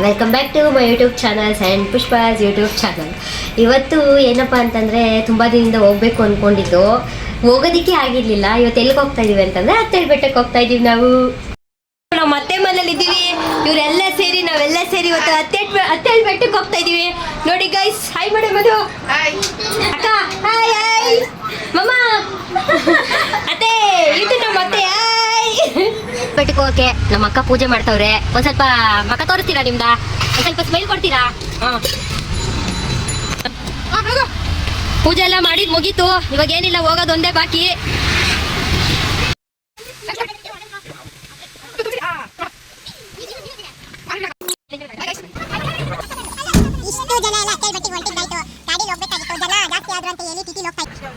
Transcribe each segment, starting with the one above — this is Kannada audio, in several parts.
Welcome back to my YouTube channels and Pushpa's YouTube channel. ಇವತ್ತು ಏನಪ್ಪ ಅಂತಂದರೆ ತುಂಬ ದಿನದಿಂದ ಹೋಗಬೇಕು ಅಂದ್ಕೊಂಡಿದ್ದು, ಹೋಗೋದಕ್ಕೆ ಆಗಿರಲಿಲ್ಲ. ಇವತ್ತು ಎಲ್ಲಿಗೆ ಹೋಗ್ತಾ ಇದ್ದೀವಿ ಅಂತಂದರೆ ಅತ್ತೆ ಬೆಟ್ಟಕ್ಕೆ ಹೋಗ್ತಾ ಇದ್ದೀವಿ. ನಾವು ಮತ್ತೆ ಮನೇಲಿ ಇದ್ದೀವಿ. ಇವರೆಲ್ಲ ಸೇರಿ ನಾವೆಲ್ಲ ಸೇರಿ ಇವತ್ತು ಅತ್ತೆ ಬೆಟ್ಟಕ್ಕೆ ಹೋಗ್ತಾ ಇದ್ದೀವಿ. ನೋಡಿ ಗೈಸ್, ಹಾಯ್ ಮಾಡಿ ಮಧು. ಅಕ್ಕ ಹಾಯ್ ಹಾಯ್. ಮಮ್ಮ ಅತ್ತೆ ಇದು ನಮ್ಮ ಅತ್ತೆ. ಬೆಟ್ಟಕ್ಕೆ ಹೋಗಕ್ಕೆ ನಮ್ಮ ಅಕ್ಕ ಪೂಜೆ ಮಾಡ್ತಾವ್ರೆ. ಒಂದ್ ಸ್ವಲ್ಪ ಮಕ್ಕ ತೋರಿಸ್ತೀರಾ? ನಿಮ್ದ ಒಂದ್ ಸ್ವಲ್ಪ ಸ್ಮೈಲ್ ಕೊಡ್ತೀರಾ? ಪೂಜೆ ಎಲ್ಲ ಮಾಡಿದ್ ಮುಗೀತು. ಇವಾಗ ಏನಿಲ್ಲ, ಹೋಗೋದು ಒಂದೇ ಬಾಕಿ. ಇಷ್ಟು ಜನ ಎಲ್ಲ ಅಕ್ಕಲ್ ಬಟ್ಟಿಗೆ ಹೊಂಟಿದ್ದಾಯ್ತು. ಗಾಡಿಲಿ ಹೋಗ್ಬೇಕಾಗಿತ್ತು, ಜನ ಜಾಸ್ತಿ ಆದ್ರು ಅಂತ ಹೇಳಿ ಟಿಟಿ ಹೋಗ್ತಾ ಇತ್ತು.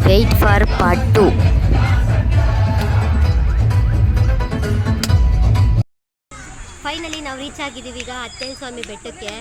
Wait for part 2. ಫೈನಲಿ ನಾವು ರೀಚ್ ಆಗಿದ್ದೀವಿ ಈಗ ಅತ್ತೆಯ ಸ್ವಾಮಿ ಬೆಟ್ಟಕ್ಕೆ.